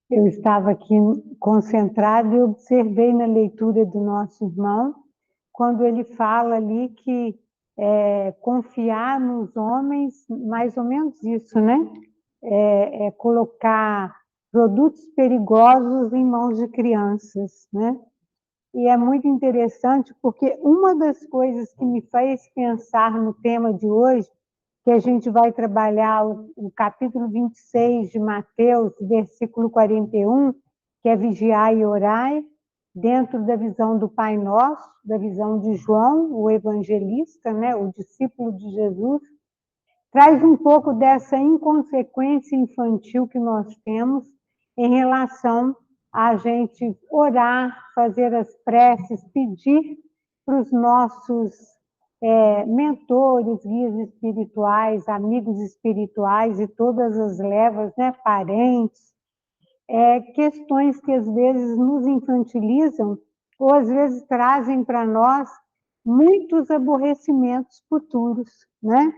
Eu estava aqui concentrada e observei na leitura do nosso irmão, quando ele fala ali que confiar nos homens, mais ou menos isso, né? É colocar produtos perigosos em mãos de crianças, né? E é muito interessante porque uma das coisas que me fez pensar no tema de hoje, que a gente vai trabalhar o capítulo 26 de Mateus, versículo 41, que é vigiar e orar, dentro da visão do Pai Nosso, da visão de João, o evangelista, né, o discípulo de Jesus, traz um pouco dessa inconsequência infantil que nós temos em relação a gente orar, fazer as preces, pedir para os nossos mentores, guias espirituais, amigos espirituais e todas as levas, né, parentes, questões que às vezes nos infantilizam ou às vezes trazem para nós muitos aborrecimentos futuros, né?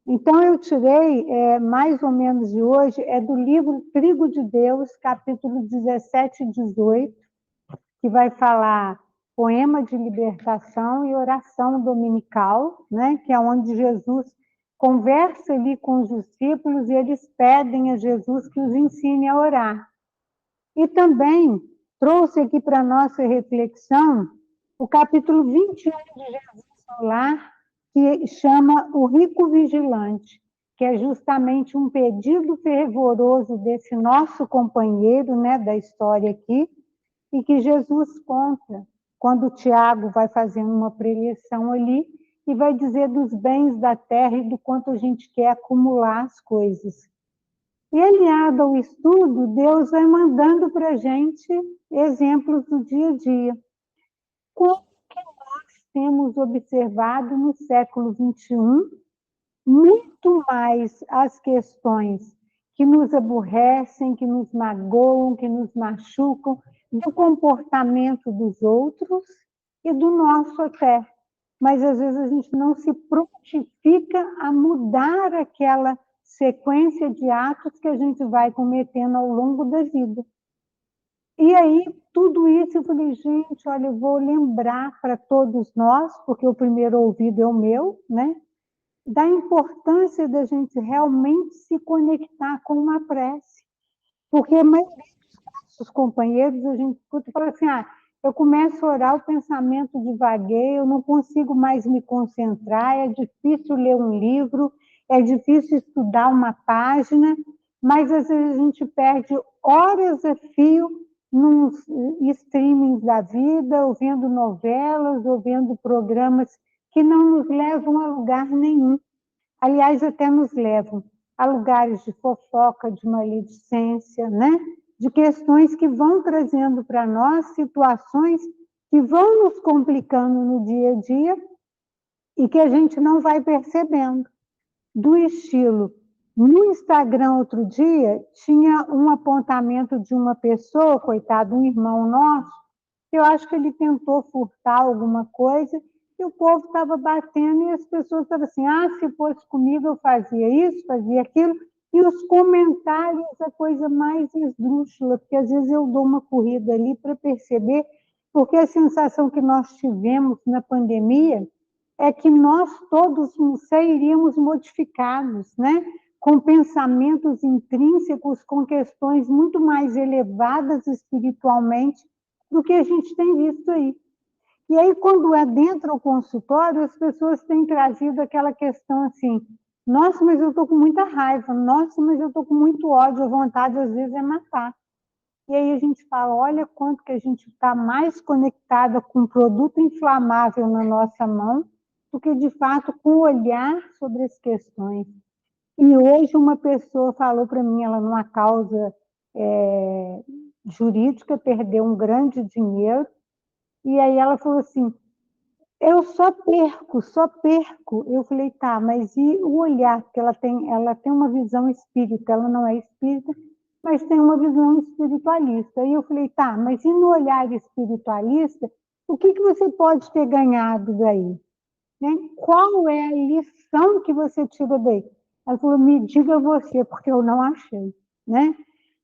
Então, eu tirei, mais ou menos de hoje, do livro Trigo de Deus, capítulo 17 e 18, que vai falar poema de libertação e oração dominical, né, que é onde Jesus conversa ali com os discípulos e eles pedem a Jesus que os ensine a orar. E também trouxe aqui para a nossa reflexão o capítulo 21 de Jesus no Lar, que chama O Rico Vigilante, que é justamente um pedido fervoroso desse nosso companheiro, né, da história aqui, e que Jesus conta quando o Tiago vai fazendo uma preleção ali e vai dizer dos bens da terra e do quanto a gente quer acumular as coisas. E aliado ao estudo, Deus vai mandando para a gente exemplos do dia a dia. Como que nós temos observado no século XXI muito mais as questões que nos aborrecem, que nos magoam, que nos machucam, do comportamento dos outros e do nosso até. Mas às vezes a gente não se prontifica a mudar aquela sequência de atos que a gente vai cometendo ao longo da vida. E aí, tudo isso, eu falei, gente, olha, eu vou lembrar para todos nós, porque o primeiro ouvido é o meu, né? Da importância da gente realmente se conectar com uma prece. Porque a maioria dos nossos companheiros, a gente escuta e fala assim, eu começo a orar, o pensamento divagueia, eu não consigo mais me concentrar, é difícil ler um livro, é difícil estudar uma página, mas às vezes a gente perde horas a fio nos streamings da vida, ouvindo novelas, ouvindo programas que não nos levam a lugar nenhum. Aliás, até nos levam a lugares de fofoca, de maledicência, né? De questões que vão trazendo para nós situações que vão nos complicando no dia a dia e que a gente não vai percebendo. Do estilo, no Instagram outro dia, tinha um apontamento de uma pessoa, coitado, um irmão nosso, eu acho que ele tentou furtar alguma coisa e o povo estava batendo e as pessoas estavam assim, se fosse comigo eu fazia isso, fazia aquilo, e os comentários, a coisa mais esdrúxula, porque às vezes eu dou uma corrida ali para perceber, porque a sensação que nós tivemos na pandemia é que nós todos sairíamos modificados, né? Com pensamentos intrínsecos, com questões muito mais elevadas espiritualmente do que a gente tem visto aí. E aí, quando é dentro do consultório, as pessoas têm trazido aquela questão assim, nossa, mas eu estou com muita raiva, nossa, mas eu estou com muito ódio, a vontade às vezes é matar. E aí a gente fala, olha quanto que a gente está mais conectada com um produto inflamável na nossa mão do que, de fato, com o olhar sobre as questões. E hoje uma pessoa falou para mim, ela numa causa jurídica, perdeu um grande dinheiro, e aí ela falou assim, eu só perco, só perco. Eu falei, tá, mas e o olhar? Porque ela tem uma visão espírita, ela não é espírita, mas tem uma visão espiritualista. E eu falei, tá, mas e no olhar espiritualista, o que você pode ter ganhado daí? Né? Qual é a lição que você tira daí? Ela falou, me diga você, porque eu não achei. Né?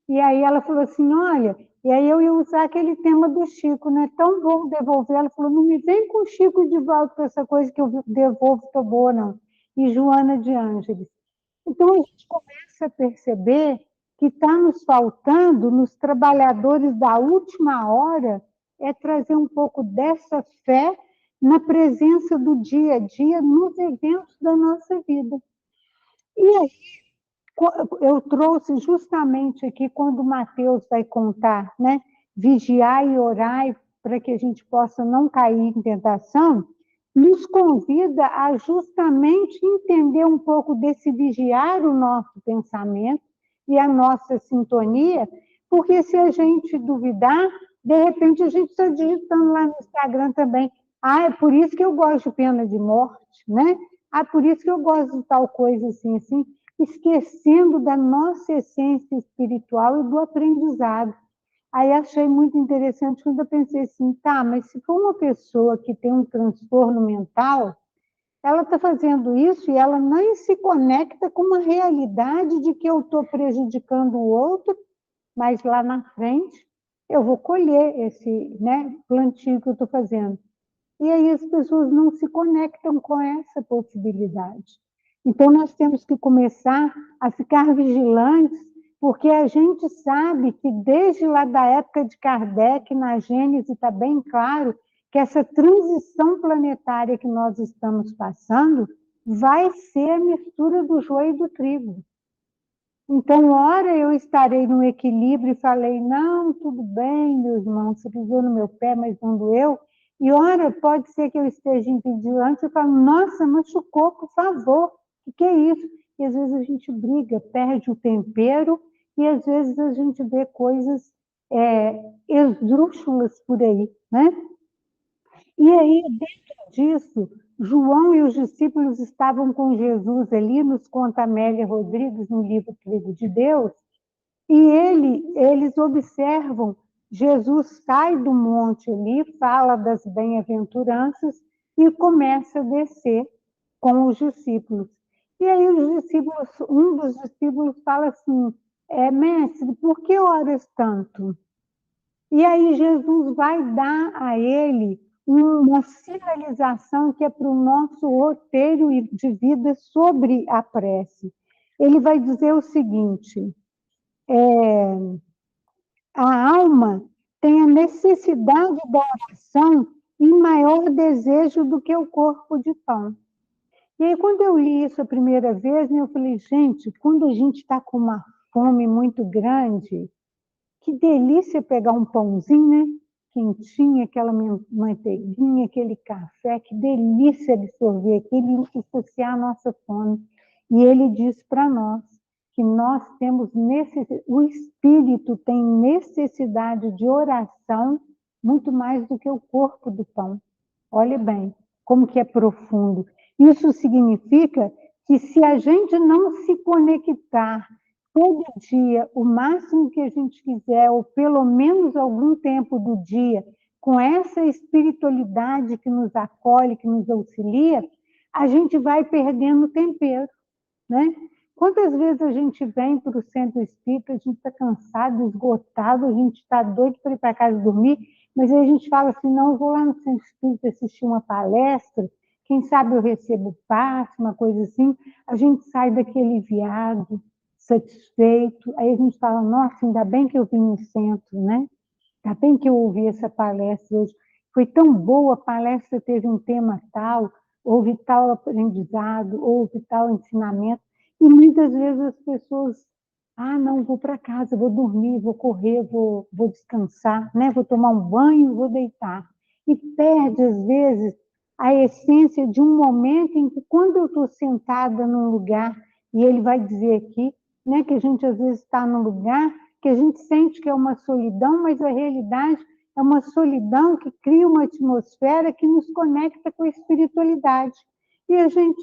E aí ela falou assim, olha, e aí eu ia usar aquele tema do Chico, né? Tão bom devolver. Ela falou, não me vem com o Chico de volta com essa coisa que eu devolvo, tô boa, não. E Joana de Ângeles. Então, a gente começa a perceber que está nos faltando, nos trabalhadores da última hora, é trazer um pouco dessa fé na presença do dia a dia, nos eventos da nossa vida. E aí, eu trouxe justamente aqui, quando o Mateus vai contar, né? Vigiar e orar para que a gente possa não cair em tentação, nos convida a justamente entender um pouco desse vigiar o nosso pensamento e a nossa sintonia, porque se a gente duvidar, de repente a gente está digitando lá no Instagram também, ah, é por isso que eu gosto de pena de morte, né? Ah, por isso que eu gosto de tal coisa assim, assim, esquecendo da nossa essência espiritual e do aprendizado. Aí achei muito interessante quando eu pensei assim, tá, mas se for uma pessoa que tem um transtorno mental, ela está fazendo isso e ela nem se conecta com uma realidade de que eu estou prejudicando o outro, mas lá na frente eu vou colher esse, né, plantio que eu estou fazendo. E aí as pessoas não se conectam com essa possibilidade. Então, nós temos que começar a ficar vigilantes, porque a gente sabe que desde lá da época de Kardec, na Gênese, está bem claro que essa transição planetária que nós estamos passando vai ser a mistura do joio e do trigo. Então, ora eu estarei no equilíbrio e falei, não, tudo bem, meu irmão, você pisou no meu pé, mas não doeu. E ora, pode ser que eu esteja impedindo antes, eu falo, nossa, machucou, por favor, o que é isso? E às vezes a gente briga, perde o tempero, e às vezes a gente vê coisas esdrúxulas por aí, né? E aí, dentro disso, João e os discípulos estavam com Jesus ali, nos conta Amélia Rodrigues, no livro Trigo de Deus, e eles observam, Jesus sai do monte ali, fala das bem-aventuranças e começa a descer com os discípulos. E aí um dos discípulos fala assim, mestre, por que oras tanto? E aí Jesus vai dar a ele uma sinalização que é para o nosso roteiro de vida sobre a prece. Ele vai dizer o seguinte, a alma tem a necessidade da oração em maior desejo do que o corpo de pão. E aí, quando eu li isso a primeira vez, eu falei, gente, quando a gente está com uma fome muito grande, que delícia pegar um pãozinho, né? Quentinho, aquela manteiguinha, aquele café, que delícia absorver aquilo e saciar a nossa fome. E ele diz para nós que nós temos o espírito tem necessidade de oração muito mais do que o corpo do pão. Olhe bem, como que é profundo. Isso significa que se a gente não se conectar todo dia, o máximo que a gente quiser, ou pelo menos algum tempo do dia, com essa espiritualidade que nos acolhe, que nos auxilia, a gente vai perdendo tempero, né? Quantas vezes a gente vem para o centro espírita, a gente está cansado, esgotado, a gente está doido para ir para casa dormir, mas aí a gente fala assim, não, eu vou lá no centro espírita assistir uma palestra, quem sabe eu recebo passe, uma coisa assim, a gente sai daqui aliviado, satisfeito, aí a gente fala, nossa, ainda bem que eu vim no centro, né? Ainda bem que eu ouvi essa palestra hoje, foi tão boa, a palestra teve um tema tal, houve tal aprendizado, houve tal ensinamento, e muitas vezes as pessoas, não, vou para casa, vou dormir, vou correr, vou descansar, né? Vou tomar um banho, vou deitar. E perde, às vezes, a essência de um momento em que, quando eu estou sentada num lugar, e ele vai dizer aqui, né, que a gente às vezes está num lugar que a gente sente que é uma solidão, mas a realidade é uma solidão que cria uma atmosfera que nos conecta com a espiritualidade. E a gente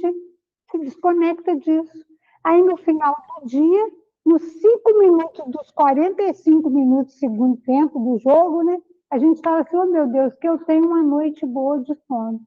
se desconecta disso. Aí, no final do dia, nos 5 minutos dos 45 minutos, segundo tempo do jogo, né, a gente fala assim, oh, meu Deus, que eu tenho uma noite boa de sono.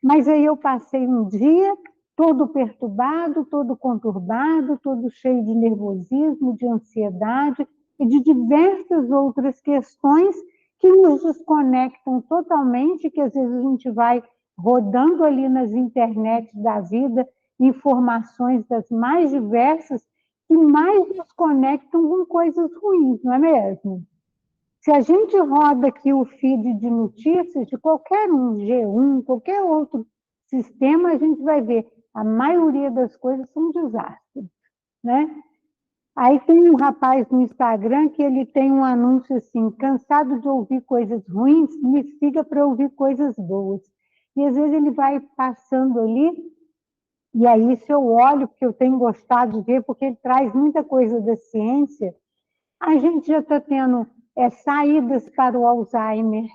Mas aí eu passei um dia todo perturbado, todo conturbado, todo cheio de nervosismo, de ansiedade, e de diversas outras questões que nos desconectam totalmente, que às vezes a gente vai rodando ali nas internets da vida, informações das mais diversas, que mais nos conectam com coisas ruins, não é mesmo? Se a gente roda aqui o feed de notícias de qualquer um, G1, qualquer outro sistema, a gente vai ver a maioria das coisas são desastres, né? Aí tem um rapaz no Instagram que ele tem um anúncio assim, cansado de ouvir coisas ruins, me siga para ouvir coisas boas. E às vezes ele vai passando ali, e aí se eu olho, porque eu tenho gostado de ver, porque ele traz muita coisa da ciência, a gente já está tendo saídas para o Alzheimer,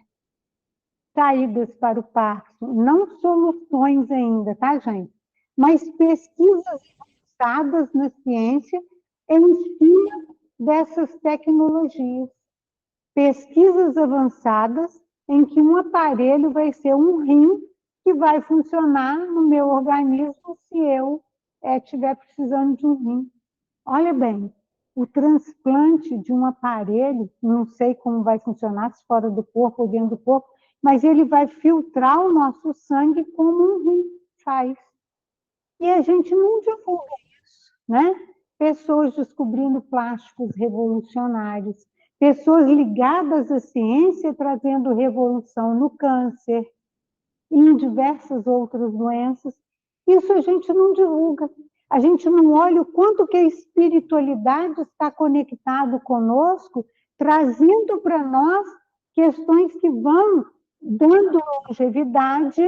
saídas para o Parkinson, não soluções ainda, tá, gente? Mas pesquisas avançadas na ciência em cima dessas tecnologias. Pesquisas avançadas em que um aparelho vai ser um rim que vai funcionar no meu organismo se eu estiver precisando de um rim. Olha bem, o transplante de um aparelho, não sei como vai funcionar, se fora do corpo ou dentro do corpo, mas ele vai filtrar o nosso sangue como um rim faz. E a gente não divulga isso, né? Pessoas descobrindo plásticos revolucionários, pessoas ligadas à ciência trazendo revolução no câncer e em diversas outras doenças. Isso a gente não divulga. A gente não olha o quanto que a espiritualidade está conectado conosco, trazendo para nós questões que vão dando longevidade,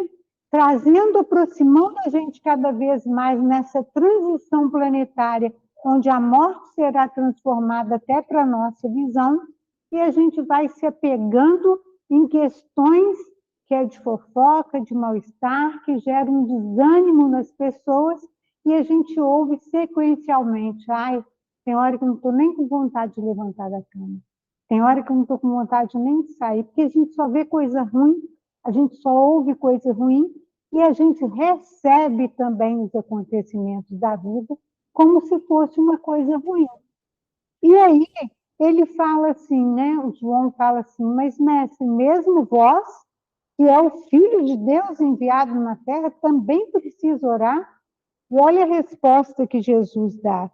trazendo, aproximando a gente cada vez mais nessa transição planetária, onde a morte será transformada até para a nossa visão, e a gente vai se apegando em questões que é de fofoca, de mal-estar, que gera um desânimo nas pessoas, e a gente ouve sequencialmente, ai, tem hora que eu não estou nem com vontade de levantar da cama, tem hora que eu não estou com vontade nem de sair, porque a gente só vê coisa ruim, a gente só ouve coisa ruim, e a gente recebe também os acontecimentos da vida como se fosse uma coisa ruim. E aí, ele fala assim, né, o João fala assim, mas mestre, mesmo vós, que é o Filho de Deus enviado na Terra, também precisa orar? E olha a resposta que Jesus dá.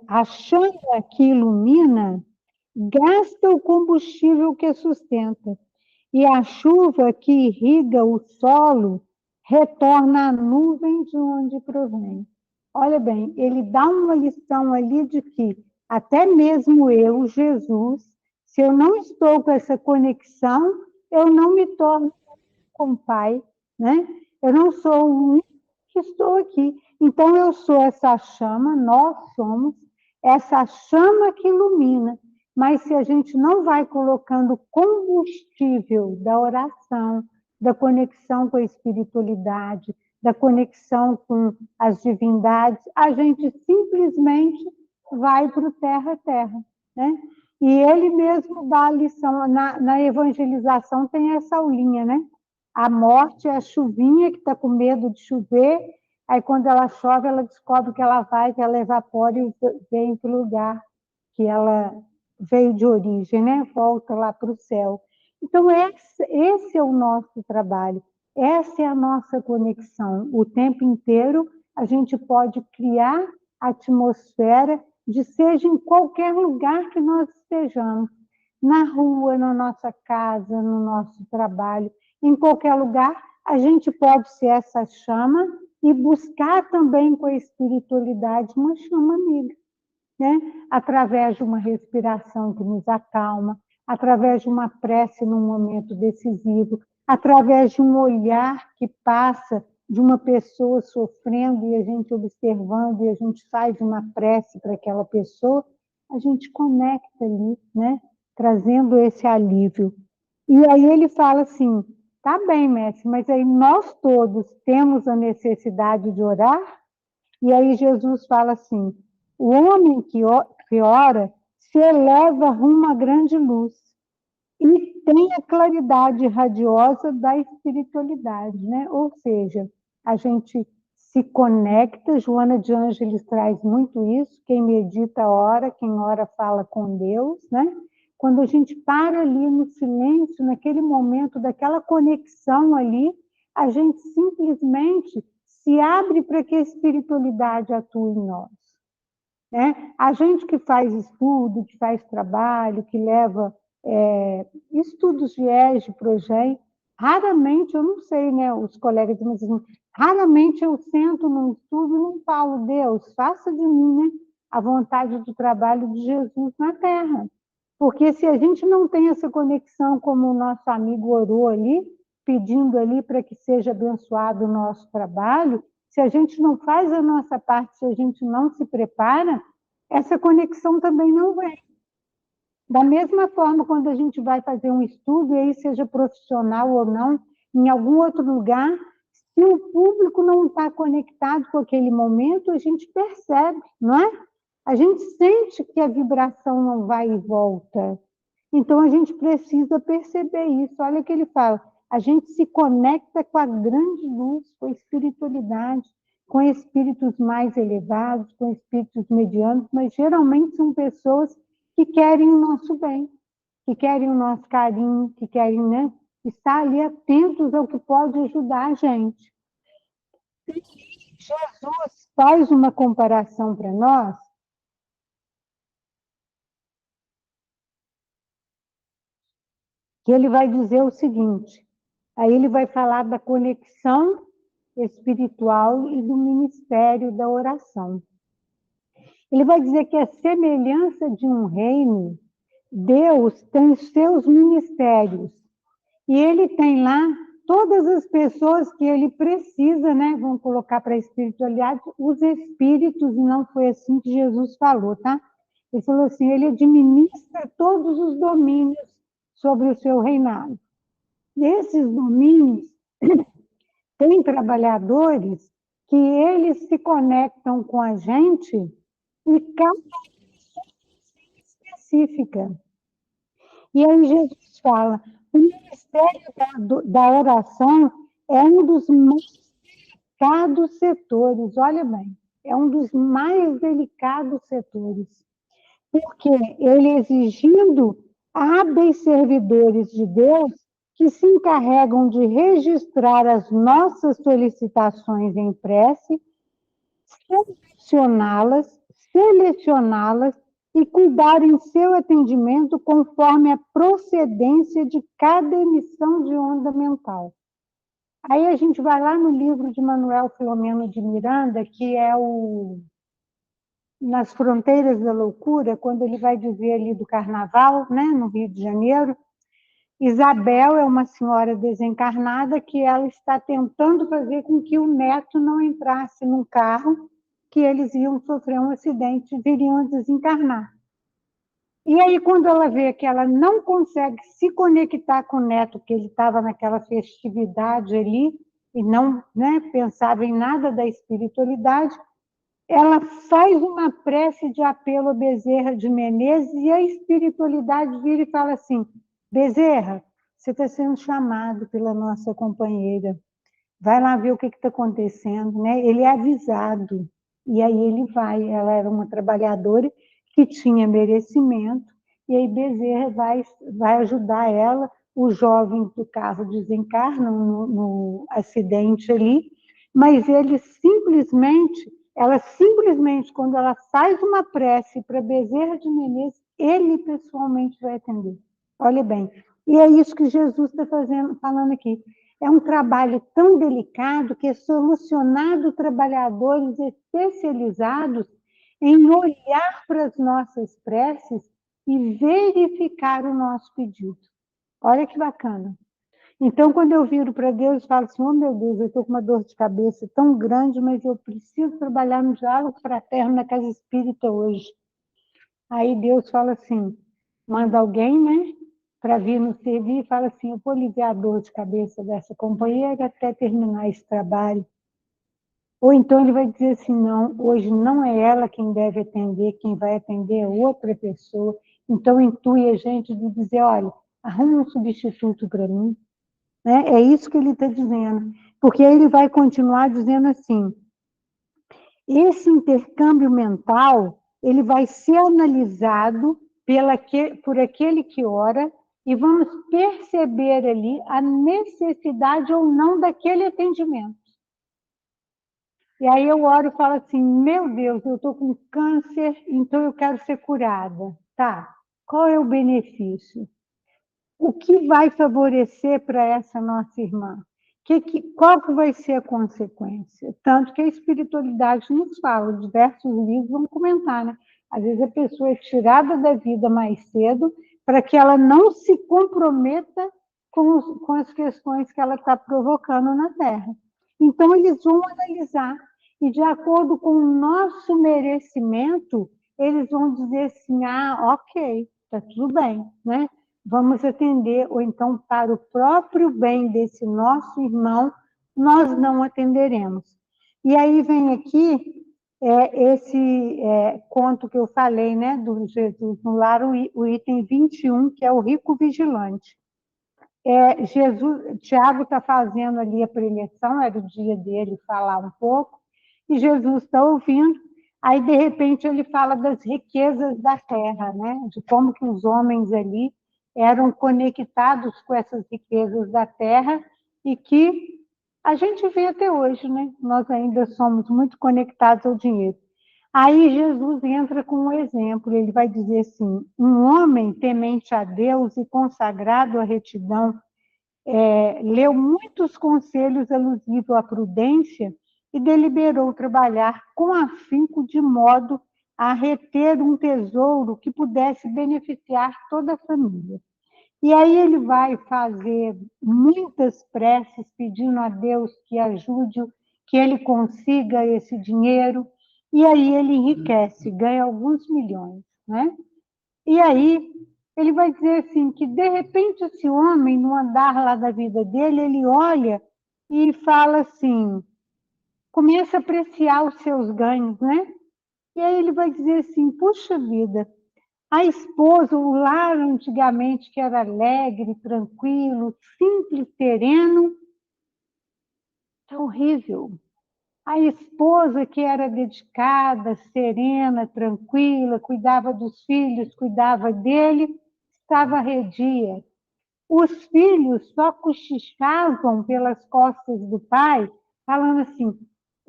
A chama que ilumina gasta o combustível que sustenta, e a chuva que irriga o solo retorna à nuvem de onde provém. Olha bem, ele dá uma lição ali de que até mesmo eu, Jesus, se eu não estou com essa conexão, eu não me torno com o Pai, né? Eu não sou o único que estou aqui. Então, eu sou essa chama, nós somos essa chama que ilumina. Mas se a gente não vai colocando combustível da oração, da conexão com a espiritualidade, da conexão com as divindades, a gente simplesmente vai para o terra a terra, né? E ele mesmo dá a lição, na evangelização tem essa aulinha, né? A morte é a chuvinha que está com medo de chover, aí quando ela chove, ela descobre que ela evapora e vem para o lugar que ela veio de origem, né? Volta lá para o céu. Então, esse é o nosso trabalho, essa é a nossa conexão. O tempo inteiro a gente pode criar atmosfera de seja em qualquer lugar que nós estejamos, na rua, na nossa casa, no nosso trabalho, em qualquer lugar, a gente pode ser essa chama e buscar também com a espiritualidade uma chama amiga, né? Através de uma respiração que nos acalma, através de uma prece num momento decisivo, através de um olhar que passa de uma pessoa sofrendo e a gente observando e a gente faz uma prece para aquela pessoa, a gente conecta ali, né? Trazendo esse alívio. E aí ele fala assim, tá bem, mestre, mas aí nós todos temos a necessidade de orar? E aí Jesus fala assim, o homem que ora se eleva rumo à grande luz e tem a claridade radiosa da espiritualidade, né? Ou seja, a gente se conecta, Joana de Ângeles traz muito isso, quem medita ora, quem ora fala com Deus, né? Quando a gente para ali no silêncio, naquele momento daquela conexão ali, a gente simplesmente se abre para que a espiritualidade atue em nós, né? A gente que faz estudo, que faz trabalho, que leva estudos de EJA, PROGEM, raramente, eu não sei, né, os colegas me dizem, raramente eu sento num estudo e não falo, Deus, faça de mim, né, a vontade do trabalho de Jesus na Terra. Porque se a gente não tem essa conexão, como o nosso amigo orou ali, pedindo ali para que seja abençoado o nosso trabalho, se a gente não faz a nossa parte, se a gente não se prepara, essa conexão também não vem. Da mesma forma, quando a gente vai fazer um estudo, e aí seja profissional ou não, em algum outro lugar, se o público não está conectado com aquele momento, a gente percebe, não é? A gente sente que a vibração não vai e volta. Então, a gente precisa perceber isso. Olha o que ele fala. A gente se conecta com a grande luz, com a espiritualidade, com espíritos mais elevados, com espíritos medianos, mas geralmente são pessoas que querem o nosso bem, que querem o nosso carinho, que querem, né, estar ali atentos ao que pode ajudar a gente. Jesus faz uma comparação para nós, que ele vai dizer o seguinte, aí ele vai falar da conexão espiritual e do ministério da oração. Ele vai dizer que a semelhança de um reino, Deus tem os seus ministérios, e ele tem lá todas as pessoas que ele precisa, né? Vamos colocar para a espiritualidade, os espíritos, e não foi assim que Jesus falou, tá? Ele falou assim, ele administra todos os domínios sobre o seu reinado. E esses domínios têm trabalhadores que eles se conectam com a gente e cada específica. E aí Jesus fala, o ministério da oração é um dos mais delicados setores, olha bem, é um dos mais delicados setores, porque ele exigindo hábeis servidores de Deus que se encarregam de registrar as nossas solicitações em prece, selecioná-las e cuidar em seu atendimento conforme a procedência de cada emissão de onda mental. Aí a gente vai lá no livro de Manuel Filomeno de Miranda, que é o Nas Fronteiras da Loucura, quando ele vai dizer ali do carnaval, né, no Rio de Janeiro, Isabel é uma senhora desencarnada que ela está tentando fazer com que o neto não entrasse num carro, que eles iam sofrer um acidente e viriam a desencarnar. E aí, quando ela vê que ela não consegue se conectar com o neto, porque ele estava naquela festividade ali, e não, né, pensava em nada da espiritualidade, ela faz uma prece de apelo a Bezerra de Menezes, e a espiritualidade vira e fala assim, Bezerra, você está sendo chamado pela nossa companheira, vai lá ver o que está acontecendo, né? Ele é avisado, e aí ele vai, ela era uma trabalhadora que tinha merecimento, e aí Bezerra vai ajudar ela, os jovens do carro desencarnam no acidente ali, mas ela simplesmente, quando ela faz uma prece para Bezerra de Menezes, ele pessoalmente vai atender. Olha bem, e é isso que Jesus está falando aqui. É um trabalho tão delicado que é solucionado trabalhadores especializados em olhar para as nossas preces e verificar o nosso pedido. Olha que bacana. Então, quando eu viro para Deus, eu falo assim, oh meu Deus, eu estou com uma dor de cabeça tão grande, mas eu preciso trabalhar no diálogo fraterno na casa espírita hoje. Aí Deus fala assim, manda alguém, né, para vir nos servir e fala assim, eu vou aliviar a dor de cabeça dessa companheira até terminar esse trabalho. Ou então ele vai dizer assim, não, hoje não é ela quem deve atender, quem vai atender é outra pessoa. Então intui a gente de dizer, olha, arruma um substituto para mim. Né? É isso que ele está dizendo. Porque aí ele vai continuar dizendo assim, esse intercâmbio mental, ele vai ser analisado por aquele que ora e vamos perceber ali a necessidade ou não daquele atendimento. E aí eu oro e falo assim, meu Deus, eu estou com câncer, então eu quero ser curada. Tá, qual é o benefício? O que vai favorecer para essa nossa irmã? Qual que vai ser a consequência? Tanto que a espiritualidade nos fala, diversos livros vão comentar, né? Às vezes a pessoa é tirada da vida mais cedo para que ela não se comprometa com as questões que ela está provocando na Terra. Então, eles vão analisar, e de acordo com o nosso merecimento, eles vão dizer assim, ok, está tudo bem, né? Vamos atender, ou então, para o próprio bem desse nosso irmão, nós não atenderemos. E aí vem aqui esse conto que eu falei, né, do Jesus no lar, o item 21, que é o rico vigilante. Tiago está fazendo ali a preleção, era o dia dele falar um pouco, e Jesus está ouvindo, aí de repente ele fala das riquezas da terra, né? De como que os homens ali eram conectados com essas riquezas da terra e que a gente vê até hoje, né? Nós ainda somos muito conectados ao dinheiro. Aí Jesus entra com um exemplo, ele vai dizer assim, um homem temente a Deus e consagrado à retidão, leu muitos conselhos alusivos à prudência e deliberou trabalhar com afinco de modo a reter um tesouro que pudesse beneficiar toda a família. E aí ele vai fazer muitas preces pedindo a Deus que ajude, que ele consiga esse dinheiro, e aí ele enriquece, ganha alguns milhões, né? E aí ele vai dizer assim, que de repente esse homem, no andar lá da vida dele, ele olha e fala assim, começa a apreciar os seus ganhos, né? E aí ele vai dizer assim, puxa vida, a esposa, o lar antigamente que era alegre, tranquilo, simples, sereno, está horrível. A esposa que era dedicada, serena, tranquila, cuidava dos filhos, cuidava dele, estava arredia. Os filhos só cochichavam pelas costas do pai, falando assim,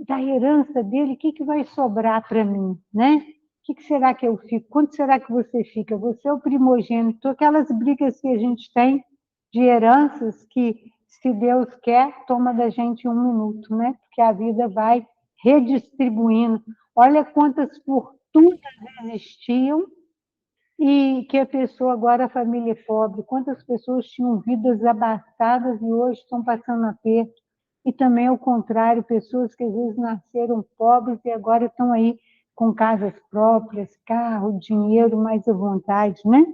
da herança dele, o que vai sobrar para mim, né? O que será que eu fico? Quanto será que você fica? Você é o primogênito. Aquelas brigas que a gente tem de heranças que, se Deus quer, toma da gente um minuto, né? Porque a vida vai redistribuindo. Olha quantas fortunas existiam e que a pessoa agora, a família é pobre. Quantas pessoas tinham vidas abastadas e hoje estão passando aperto. E também, ao contrário, pessoas que às vezes nasceram pobres e agora estão aí com casas próprias, carro, dinheiro, mais à vontade, né?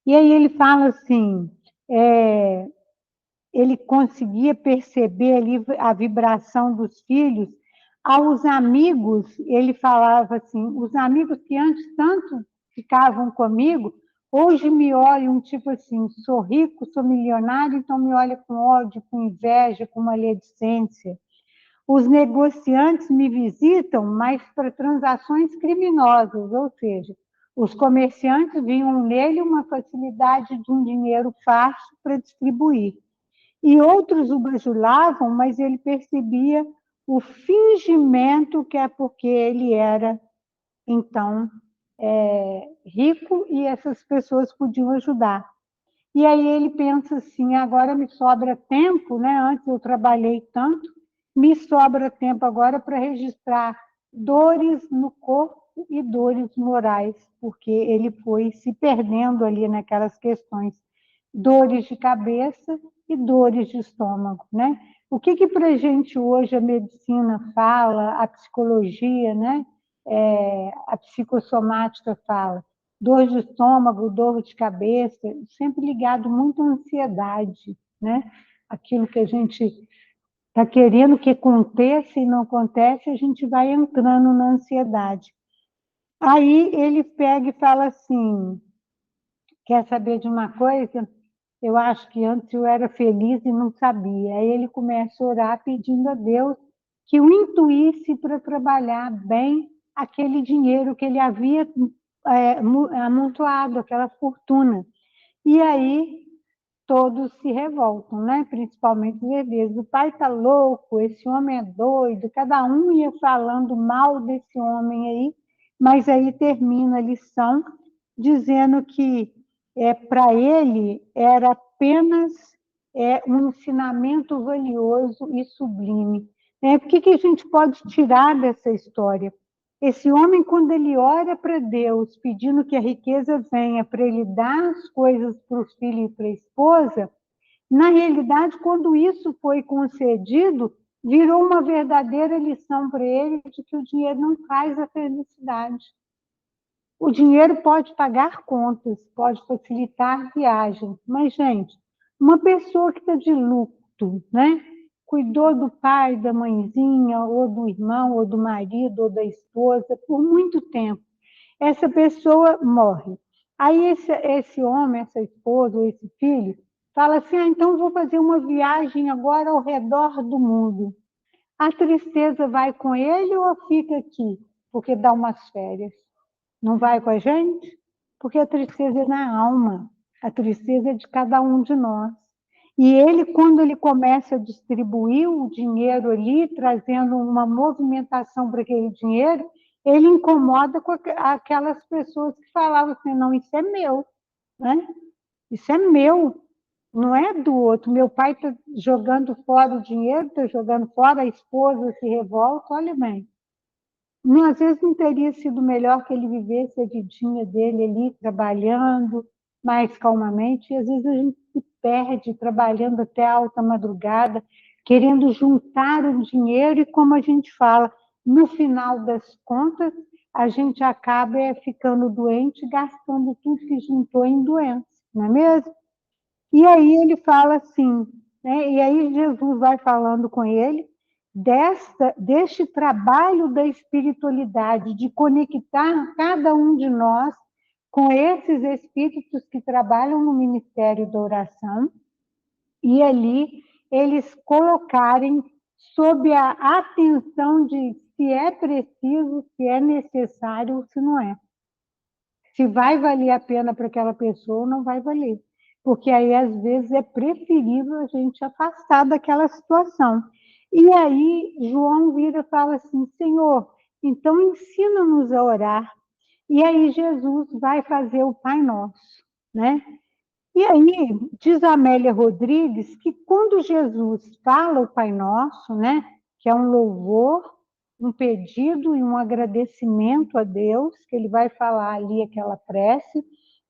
E aí ele fala assim, ele conseguia perceber ali a vibração dos filhos. Aos amigos, ele falava assim, os amigos que antes tanto ficavam comigo, hoje me olham tipo assim, sou rico, sou milionário, então me olha com ódio, com inveja, com maledicência. Os negociantes me visitam, mas para transações criminosas, ou seja, os comerciantes viam nele uma facilidade de um dinheiro fácil para distribuir. E outros o bajulavam, mas ele percebia o fingimento que é porque ele era, então, rico e essas pessoas podiam ajudar. E aí ele pensa assim, agora me sobra tempo, né? Antes eu trabalhei tanto, me sobra tempo agora para registrar dores no corpo e dores morais, porque ele foi se perdendo ali naquelas questões, dores de cabeça e dores de estômago, né? O que para a gente hoje a medicina fala, a psicologia, né? A psicossomática fala? Dor de estômago, dor de cabeça, sempre ligado muito à ansiedade, né? Aquilo que a gente está querendo que aconteça e não acontece, a gente vai entrando na ansiedade. Aí ele pega e fala assim, quer saber de uma coisa? Eu acho que antes eu era feliz e não sabia. Aí ele começa a orar pedindo a Deus que o intuísse para trabalhar bem aquele dinheiro que ele havia amontoado, aquela fortuna. E aí todos se revoltam, né? Principalmente os herdeiros. O pai está louco, esse homem é doido, cada um ia falando mal desse homem aí, mas aí termina a lição dizendo que para ele era apenas um ensinamento valioso e sublime. O que a gente pode tirar dessa história? Esse homem, quando ele ora para Deus, pedindo que a riqueza venha para ele dar as coisas para os filhos e para a esposa, na realidade, quando isso foi concedido, virou uma verdadeira lição para ele de que o dinheiro não traz a felicidade. O dinheiro pode pagar contas, pode facilitar viagens, mas, gente, uma pessoa que está de luto, né? Cuidou do pai, da mãezinha, ou do irmão, ou do marido, ou da esposa, por muito tempo. Essa pessoa morre. Aí esse homem, essa esposa, ou esse filho, fala assim, então vou fazer uma viagem agora ao redor do mundo. A tristeza vai com ele ou fica aqui, porque dá umas férias? Não vai com a gente? Porque a tristeza é na alma, a tristeza é de cada um de nós. E ele, quando ele começa a distribuir o dinheiro ali, trazendo uma movimentação para aquele dinheiro, ele incomoda com aquelas pessoas que falavam assim, não, isso é meu, né? Isso é meu, não é do outro. Meu pai está jogando fora o dinheiro, está jogando fora, a esposa se revolta, olha bem. Às vezes não teria sido melhor que ele vivesse a vidinha dele ali, trabalhando mais calmamente, e às vezes a gente se perde trabalhando até alta madrugada, querendo juntar o dinheiro, e como a gente fala, no final das contas, a gente acaba ficando doente, gastando tudo que juntou em doença, não é mesmo? E aí ele fala assim, né? E aí Jesus vai falando com ele, deste trabalho da espiritualidade, de conectar cada um de nós com esses espíritos que trabalham no ministério da oração, e ali eles colocarem sob a atenção de se é preciso, se é necessário ou se não é. Se vai valer a pena para aquela pessoa ou não vai valer. Porque aí, às vezes, é preferível a gente afastar daquela situação. E aí, João vira e fala assim, Senhor, então ensina-nos a orar. E aí, Jesus vai fazer o Pai Nosso, né? E aí, diz a Amélia Rodrigues que quando Jesus fala o Pai Nosso, né? Que é um louvor, um pedido e um agradecimento a Deus, que ele vai falar ali aquela prece.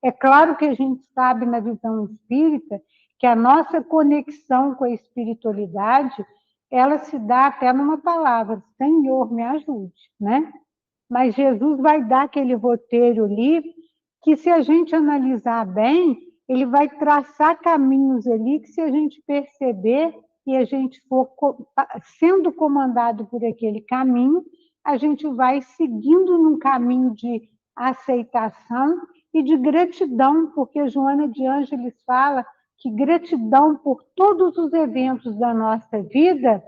É claro que a gente sabe na visão espírita que a nossa conexão com a espiritualidade, ela se dá até numa palavra, Senhor, me ajude, né? Mas Jesus vai dar aquele roteiro ali, que se a gente analisar bem, ele vai traçar caminhos ali que se a gente perceber e a gente for sendo comandado por aquele caminho, a gente vai seguindo num caminho de aceitação e de gratidão, porque Joana de Ângeles fala que gratidão por todos os eventos da nossa vida,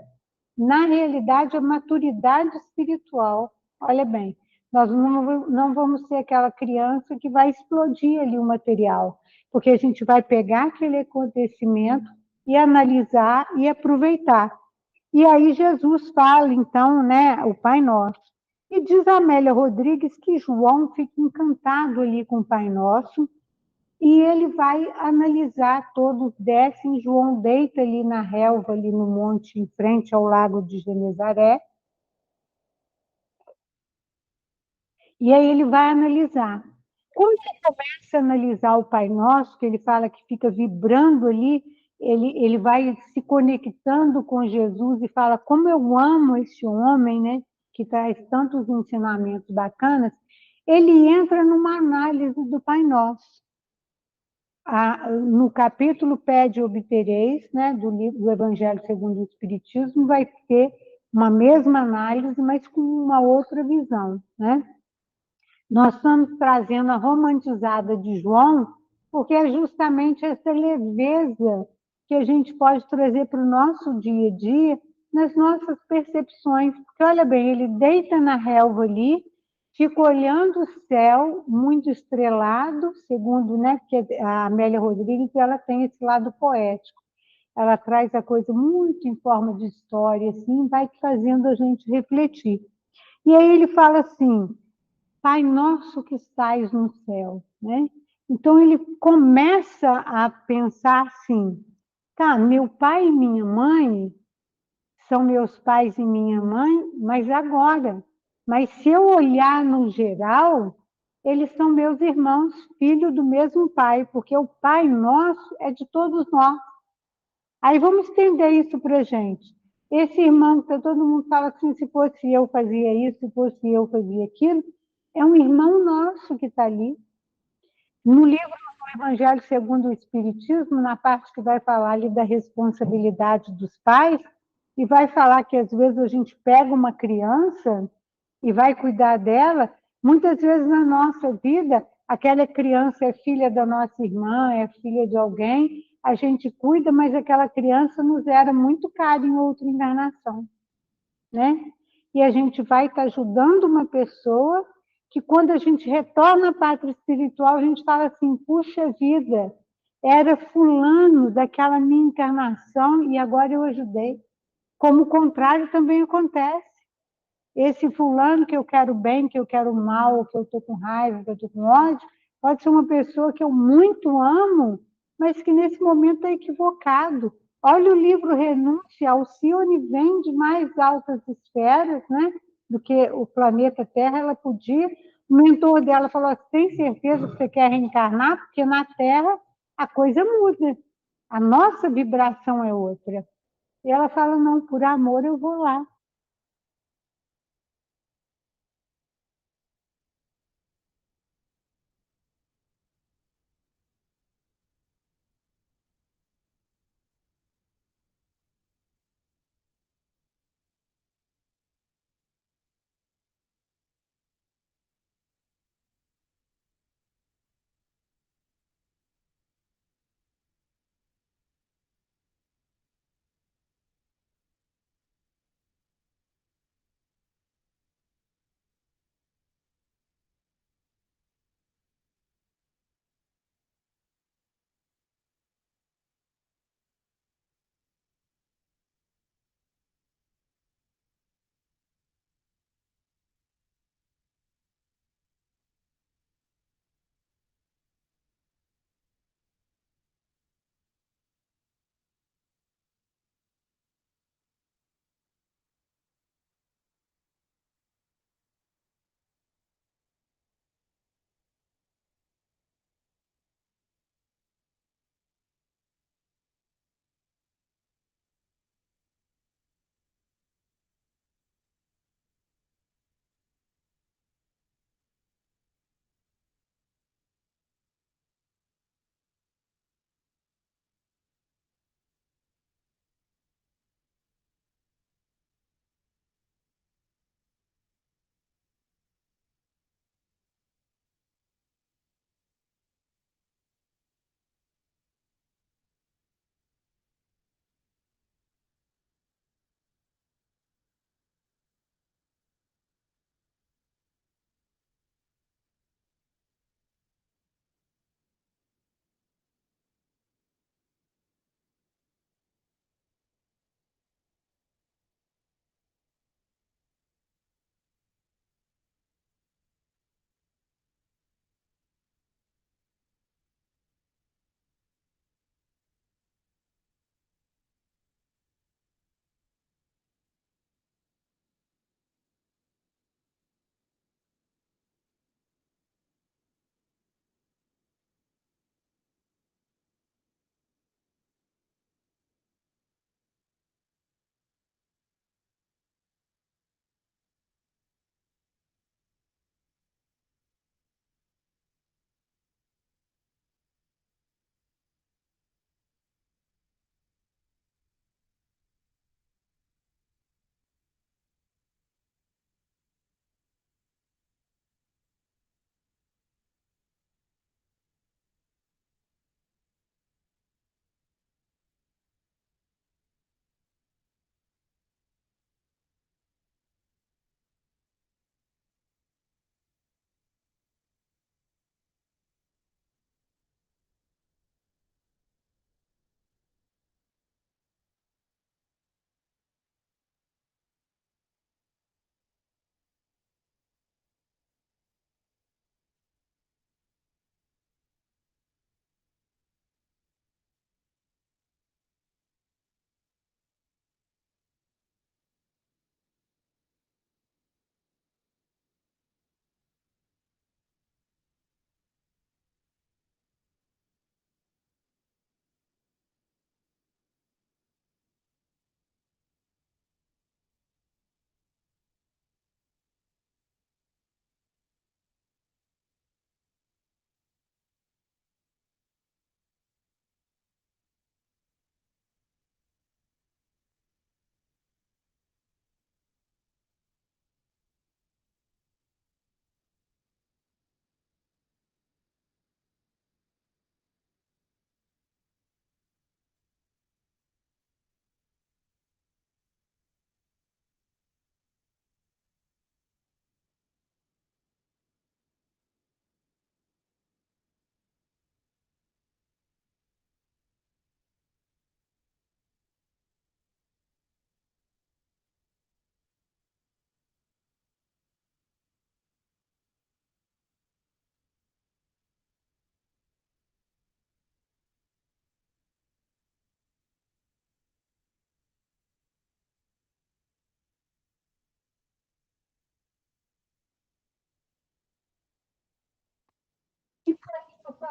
na realidade, é maturidade espiritual. Olha bem, nós não vamos ser aquela criança que vai explodir ali o material, porque a gente vai pegar aquele acontecimento e analisar e aproveitar. E aí Jesus fala, então, né, o Pai Nosso. E diz a Amélia Rodrigues que João fica encantado ali com o Pai Nosso, e ele vai analisar, todos descem, João deita ali na relva, ali no monte, em frente ao lago de Genezaré, e aí ele vai analisar. Quando ele começa a analisar o Pai Nosso, que ele fala que fica vibrando ali, ele vai se conectando com Jesus e fala, como eu amo esse homem, né, que traz tantos ensinamentos bacanas, ele entra numa análise do Pai Nosso. No capítulo Pede e Obtereis, né, do Evangelho segundo o Espiritismo, vai ter uma mesma análise, mas com uma outra visão, né? Nós estamos trazendo a romantizada de João, porque é justamente essa leveza que a gente pode trazer para o nosso dia a dia nas nossas percepções. Porque, olha bem, ele deita na relva ali, fica olhando o céu muito estrelado, segundo, né, porque a Amélia Rodrigues ela tem esse lado poético. Ela traz a coisa muito em forma de história, assim, vai fazendo a gente refletir. E aí ele fala assim, Pai nosso que estais no céu, né? Então ele começa a pensar assim, tá, meu pai e minha mãe são meus pais e minha mãe, mas agora. Mas se eu olhar no geral, eles são meus irmãos, filhos do mesmo pai, porque o Pai nosso é de todos nós. Aí vamos estender isso para a gente. Esse irmão que todo mundo fala assim, se fosse eu fazia isso, se fosse eu fazia aquilo, é um irmão nosso que está ali. No livro do Evangelho segundo o Espiritismo, na parte que vai falar ali da responsabilidade dos pais, e vai falar que às vezes a gente pega uma criança e vai cuidar dela, muitas vezes na nossa vida, aquela criança é filha da nossa irmã, é filha de alguém, a gente cuida, mas aquela criança nos era muito cara em outra encarnação, né? E a gente vai estar ajudando uma pessoa que quando a gente retorna à pátria espiritual, a gente fala assim, puxa vida, era fulano daquela minha encarnação e agora eu ajudei. Como o contrário também acontece. Esse fulano que eu quero bem, que eu quero mal, que eu estou com raiva, que eu estou com ódio, pode ser uma pessoa que eu muito amo, mas que nesse momento está equivocado. Olha o livro Renúncia, Alcione vem de mais altas esferas, né, do que o planeta Terra, ela podia. O mentor dela falou, tem certeza que você quer reencarnar? Porque na Terra a coisa muda, a nossa vibração é outra. E ela fala, não, por amor eu vou lá.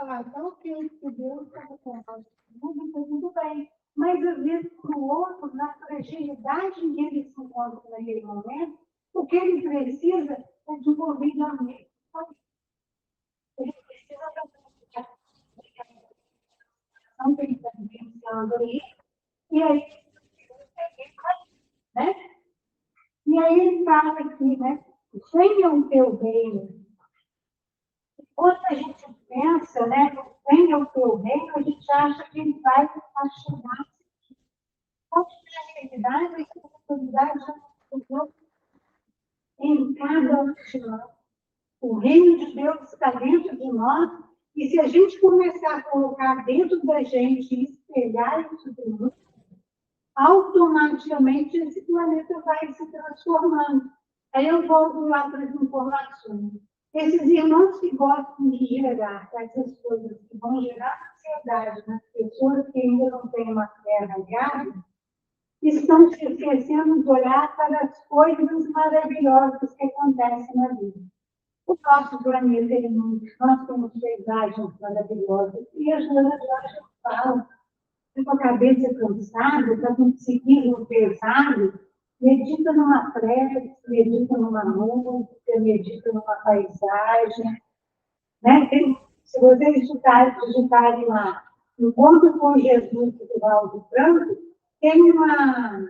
falar, tá ok, que Deus está com nós, tudo bem. Mas, às vezes, para o outro, na fragilidade em que ele se encontra naquele momento, o que ele precisa é de um ouvido amigo. Ele precisa da comunicação que ele está vivenciando aí, e aí, né? E aí ele fala aqui, né? Venha o teu reino. Quando a gente pensa, né? Venha o teu reino, a gente acha que ele vai chegar. Quando na realidade, a oportunidade já chegou em cada um de nós. O reino de Deus está dentro de nós, e se a gente começar a colocar dentro da gente e espelhar isso de nós, automaticamente esse planeta vai se transformando. Aí eu volto lá para as informações. Esses irmãos que gostam de gerar essas coisas que vão gerar ansiedade nas pessoas que ainda não têm uma terra grávida, estão se esquecendo de olhar para as coisas maravilhosas que acontecem na vida. O nosso planeta é lindo, nós temos paisagens maravilhosas, e a Joana Jorge fala, com a cabeça cansada, está com o psiquismo pesado, medita numa prece, medita numa música, medita numa paisagem. Né? Se vocês digitarem lá, Encontro com Jesus do Valdo Franco, tem uma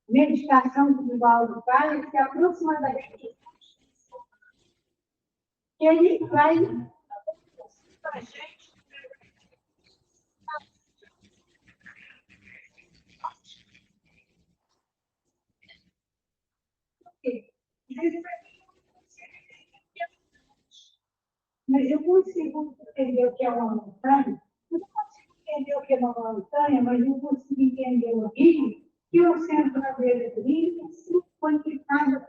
meditação que o Valdo faz, que é aproximadamente que ele vai para a gente. Mas eu consigo entender o que é uma montanha. Eu não consigo entender o que é uma montanha, mas eu consigo entender o rio, que eu sento na beira do rio e sinto quantidade.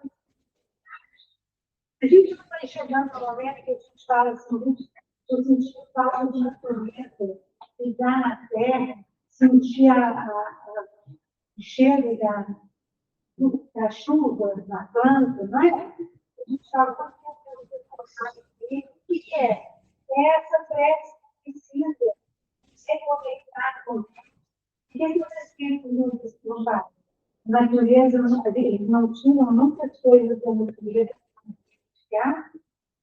A gente não vai chegando no momento que a gente fala assim, eu senti falta de natureza, pisar na terra, sentir o cheiro da chuva, da planta, não é? A gente fala, o que é? É essa prece que precisa ser conectada com o que os espíritos nos fazem. A natureza, eles não tinham muitas coisas da natureza para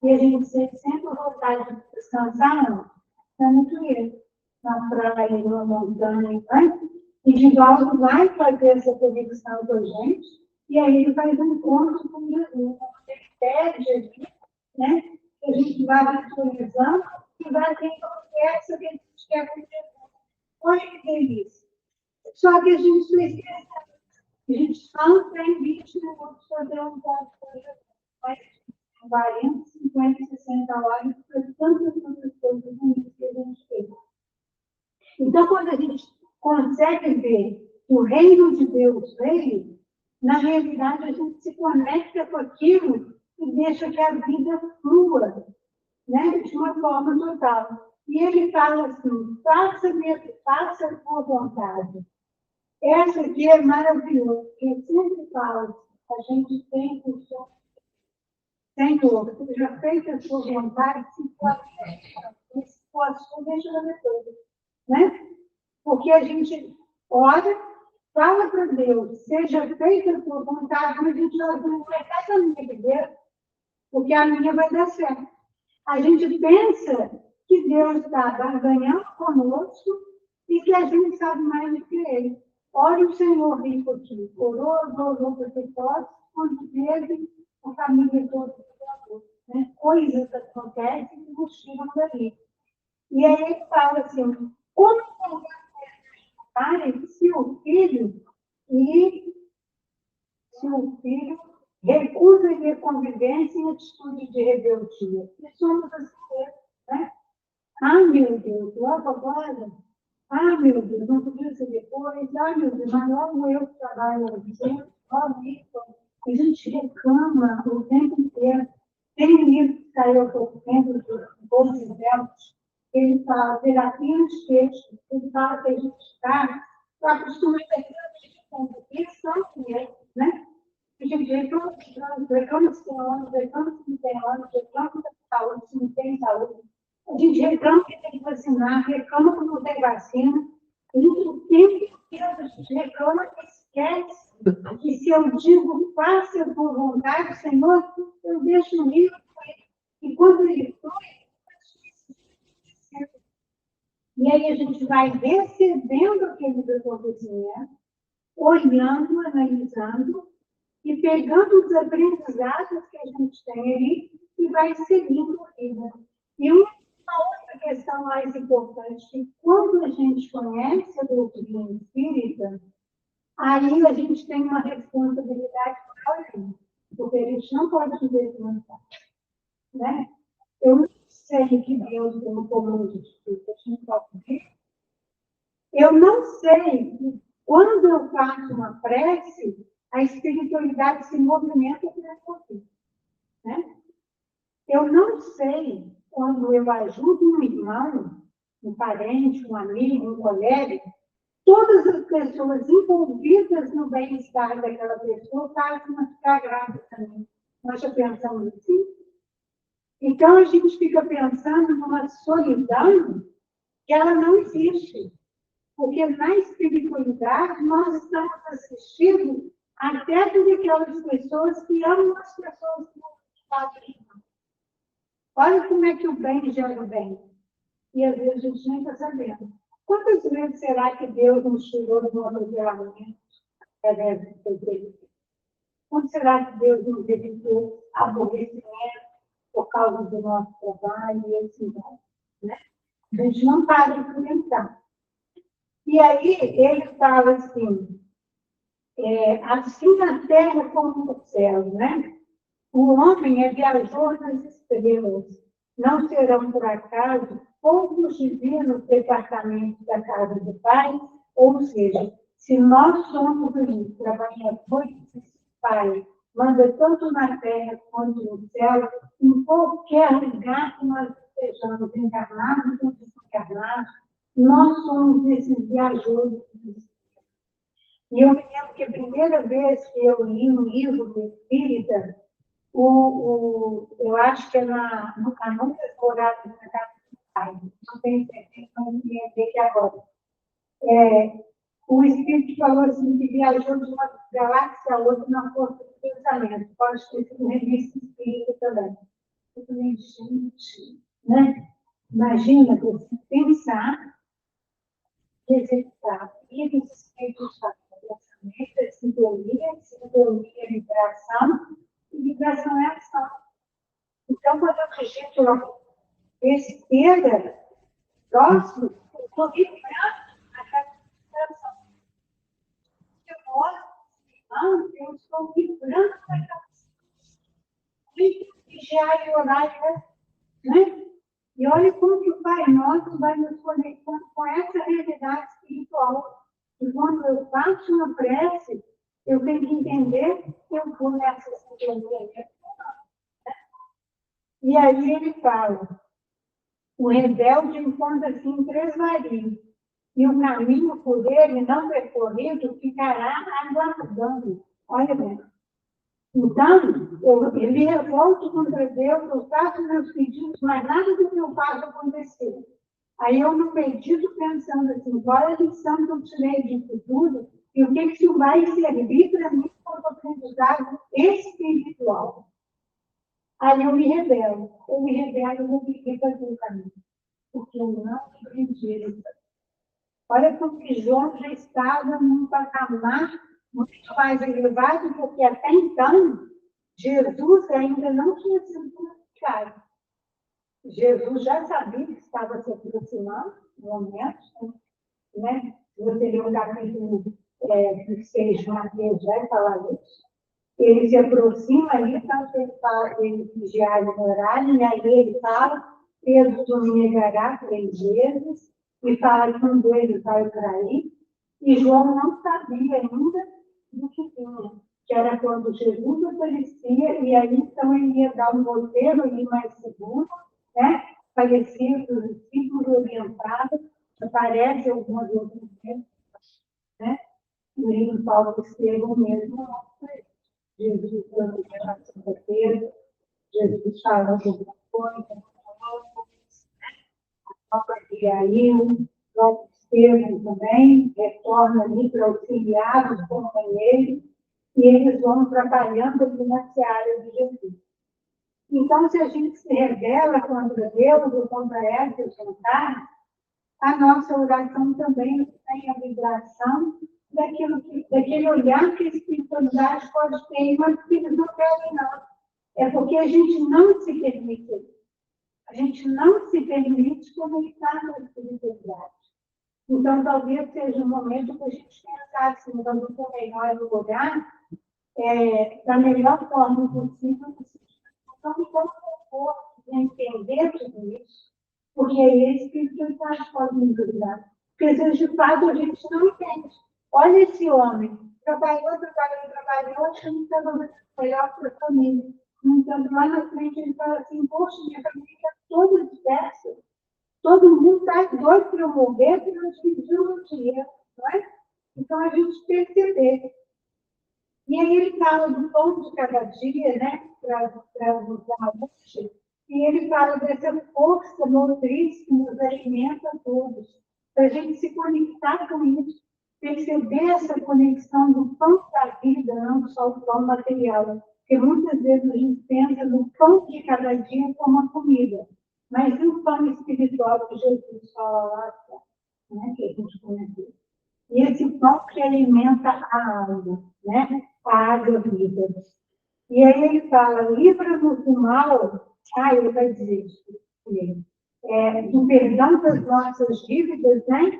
e a gente sente sempre vontade de descansar na natureza, na praia, na montanha, né? E de volta vai fazer essa conexão com a gente, e aí ele faz um encontro com Jesus, ele pede aqui, né? Que a gente vai visualizando e vai ter conversa que a gente quer com Jesus. Olha que delícia. Só que a gente precisa, a gente não tem 20 minutos para fazer um ponto com Jesus, mas 40, 50, 60 horas para tantas coisas que a gente fez. Então, quando a gente consegue ver o reino de Deus veio, na realidade a gente se conecta com aquilo e deixa que a vida flua, né? De uma forma total. E ele fala assim, faça a sua vontade. Essa aqui é maravilhosa, porque eu sempre falo, a gente tem o som. Senhor, seja feita a sua vontade, se for a sua, deixa ela depois. Né? Porque a gente ora, fala para Deus, seja feita a sua vontade, mas a gente não vai dar a minha, entendeu? Porque a minha vai dar certo. A gente pensa que Deus está ganhando conosco e que a gente sabe mais do que Ele. Ora o Senhor vem por ti. Orou para que possa, quando teve a família toda, né? Coisas acontecem que nos tiram dali. E aí ele fala assim, como se o filho recusa a convivência em atitude de rebeldia. E somos assim mesmo, né? Ah, meu Deus, logo agora. Ah, meu Deus, não podia ser depois. Ah, meu Deus, mas logo eu que trabalho aqui, logo isso. A gente reclama o tempo inteiro. Tem um livro que saiu há pouco tempo, do Bolsa Velhos, ele fala terapia nos textos, ele fala que a gente está acostumado com isso, né? A gente reclama se tem anos, reclama se não tem anos, reclama se não tem saúde, se não tem saúde. A gente reclama que tem vacinar, reclama que não tem vacina, e o tempo inteiro a gente reclama que esquece, que se eu digo, faça por vontade, Senhor, eu deixo o livro, e quando ele foi, e aí a gente vai recebendo aqueles acontecimentos, olhando, analisando, e pegando os aprendizados que a gente tem ali e vai seguindo a vida. E uma outra questão mais importante, que quando a gente conhece a doutrina espírita, aí a gente tem uma responsabilidade maior, porque a gente não pode viver descansar, né? Eu não sei que Deus tem um comando de tudo, a gente pode ver. Eu não sei que quando eu faço uma prece, a espiritualidade se movimenta para eu, né? Eu não sei quando eu ajudo um irmão, um parente, um amigo, um colega, todas as pessoas envolvidas no bem-estar daquela pessoa passam a ficar graves também. Nós já pensamos assim? Então, a gente fica pensando numa solidão que ela não existe. Porque na espiritualidade nós estamos assistindo até por aquelas pessoas que amam as pessoas que não fazem. Olha como é que o bem gera o bem. E às vezes a gente nem está sabendo. Quantas vezes será que Deus nos tirou do nosso geralmente através do seu Deus? Quando será que Deus nos evitou aborrecimento por causa do nosso trabalho e assim vai? Né? A gente não para de comentar. E aí ele fala assim, assim na terra como no céu, né? O homem é viajor nas estrelas, não serão por acaso poucos divinos departamentos da casa do Pai, ou seja, se nós somos ali, trabalhadores do Pai, manda tanto na terra quanto no céu, em qualquer lugar que nós estejamos encarnados ou desencarnados, nós somos esses viajores. E eu me lembro que a primeira vez que eu li um livro do Espírita, eu acho que é no Caminho das Moradas da Casa do Pai, não tenho certeza, não me lembro aqui agora. O Espírito falou assim, que viajou de uma galáxia a outra na força do pensamento. Pode ter sido revista espírita também. Eu falei, gente, né? Imagina você pensar, executar, e que os espíritos fazem pensamento, sintonia, vibração, e vibração é ação. Então, quando eu digito esquerda, próximo, eu estou vibrando a captação. Eu estou vibrando a captação. E vigiar e orar, né? E olha como que o Pai Nosso vai nos conectando com essa realidade espiritual. E quando eu faço uma prece, eu tenho que entender que eu vou nessa sintonia. E aí ele fala, o rebelde encontra-se em três vaриos, e o caminho por ele não percorrido ficará aguardando. Olha bem. Então, eu me revolto contra Deus, eu faço meus pedidos, mas nada do que eu faço aconteceu. Aí eu não medito pensando assim, qual é a lição que eu tirei disso tudo e o que isso vai servir para mim como aprendizado espiritual. Aí eu me rebelo. Eu vou viver fazer o caminho. Porque eu não aprendi isso. Olha como que João já estava num patamar muito mais elevado, porque até então Jesus ainda não tinha sido glorificado. Jesus já sabia que estava se aproximando no momento, né? Você lê o capítulo 6 de Mateus, vai falar isso. Ele se aproxima ali, então ele vigiar no horário, e aí ele fala, Pedro o negará 3 vezes, e fala que um deles vai trair, e João não sabia ainda do que tinha, que era quando Jesus aparecia, e aí então ele ia dar um roteiro ali mais seguro, né? Parecia que os discípulos orientados, aparece algumas outras vezes, né? No livro Paulo Estevão mesmo, Jesus dando a roteiro, Jesus falando alguma coisa, a nova e aí o próprio Estevam também retorna ali para auxiliar os companheiros, e eles vão trabalhando ali na seara de Jesus. Então, se a gente se rebela contra Deus ou contra essas vontades, a nossa oração também tem a vibração daquele olhar que a espiritualidade pode ter, mas que eles não querem, não. É porque a gente não se permite. A gente não se permite conectar com a espiritualidade. Então, talvez seja um momento para a gente pensar assim, dando o melhor no lugar, da melhor forma possível, então, me dá um conforto de entender tudo isso, porque aí a espiritualidade pode nos ajudar. Porque, às vezes, de fato, a gente não entende. Olha esse homem, trabalhou, achando que estava melhor para a família. Então, lá na frente, ele fala assim, poxa, minha família está toda diversa. Todo mundo está doido para eu morrer, para eu dividir o dinheiro, não é? Então, a gente perceber. E aí ele fala do pão de cada dia, né, para nos dar hoje, e ele fala dessa força motriz que nos alimenta a todos, para a gente se conectar com isso, perceber essa conexão do pão da vida, não só o pão material, porque muitas vezes a gente pensa no pão de cada dia como uma comida, mas e o pão espiritual que Jesus fala lá, né, que a gente conhece. E esse pão que alimenta a alma, né? A água viva. E aí ele fala, livra-nos do mal, ele vai dizer isso, do perdão das nossas dívidas, né?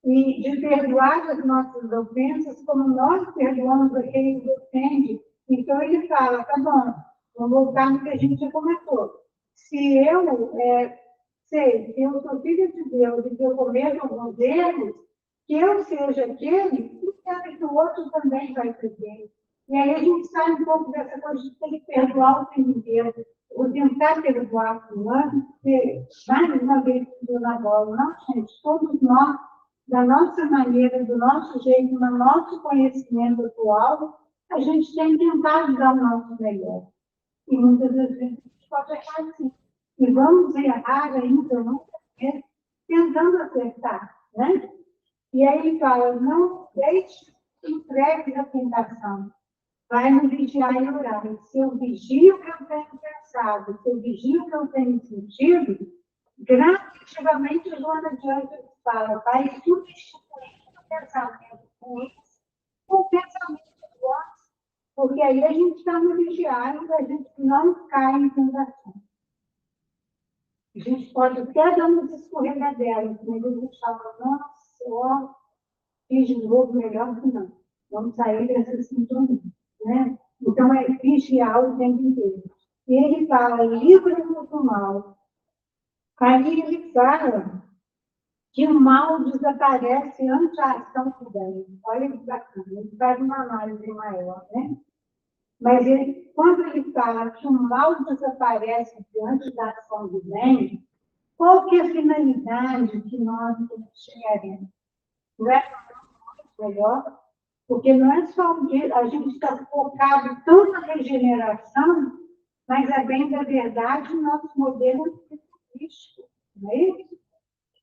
E de perdoar as nossas ofensas, como nós perdoamos a quem nos ofende. Então ele fala, tá bom, vamos voltar no que a gente já comentou. Se eu sei que eu sou filha de Deus e que eu cometo alguns erros, que eu seja aquele, e quero que o outro também vai ser dele. E aí a gente sai um pouco dessa coisa de ter que perdoar o tempo inteiro, ou tentar perdoar o fulano, porque mais uma vez tudo na bola. Não, gente, todos nós, da nossa maneira, do nosso jeito, no nosso conhecimento atual, a gente tem que tentar dar o nosso melhor. E muitas das vezes a gente pode errar assim. E vamos errar ainda, muitas vezes, tentando acertar, né? E aí ele fala, não deixe entregue a tentação. Vai me vigiar e orar. Se eu vigio o que eu tenho pensado, se eu vigio o que eu tenho sentido, gradativamente o João adiante fala, vai substituindo o pensamento ruim com o pensamento bom, porque aí a gente está no vigiar e a gente não cai em tentação. A gente pode até dar umas escorregadelas, mas a gente fala, nossa, fiz de novo melhor que não. Vamos sair dessa sintonia, né? Então, é vigiar o tempo inteiro. E ele fala, livra-nos do mal. Aí ele fala que o mal desaparece ante a ação do bem. Olha que bacana, ele faz uma análise maior, né? Mas quando ele fala que o mal desaparece diante da ação do bem, qual que é a finalidade que nós chegaremos? Não é melhor? Porque não é só a gente está focado tanto na regeneração, mas é bem da verdade o nosso modelo científico, não é isso?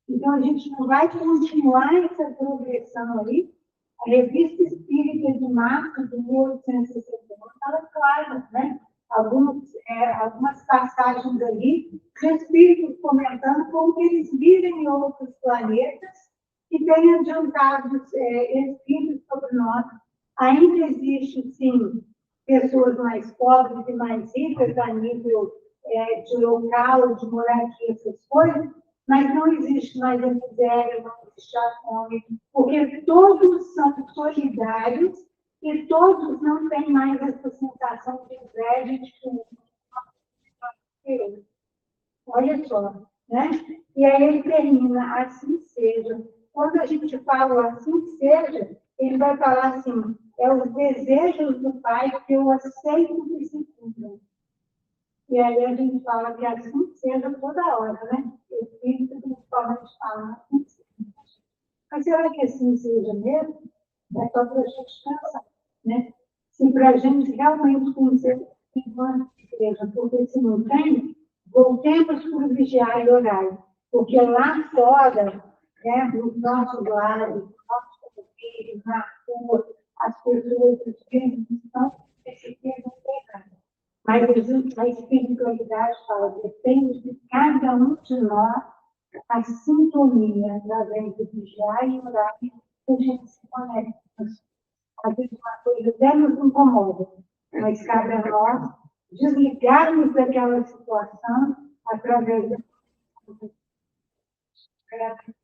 Então, a gente não vai continuar essa progressão ali. A Revista Espírita de março de 1860 fala claro, né? Algumas passagens ali, de espíritos comentando como eles vivem em outros planetas e têm adiantado espíritos sobre nós. Ainda existe, sim, pessoas mais pobres e mais ricas a nível de local, de moradia, essas coisas, mas não existe mais a miséria, não existe a fome, porque todos são solidários e todos não têm mais essa sensação de inveja de que olha só, né? E aí ele termina, assim seja. Quando a gente fala assim seja, ele vai falar assim, é os desejos do Pai que eu aceito que se cumpram. E aí a gente fala que assim seja toda hora, né? O Espírito principalmente fala assim seja. Mas será que assim seja mesmo? É só para a gente pensar, né? Se para a gente realmente conhecer enquanto igreja, porque se não tem, voltemos para o vigiar e orar. Porque lá fora, né, nos nossos lares, nos nossos convívio, na rua, as pessoas, os filhos estão percebendo pecado. Mas a espiritualidade fala, depende de cada um de nós a sintonia através de vigiar e orar que a gente se conecta. Às vezes uma coisa até nos incomoda, mas cabe a nós desligarmos daquela situação através da gratidão.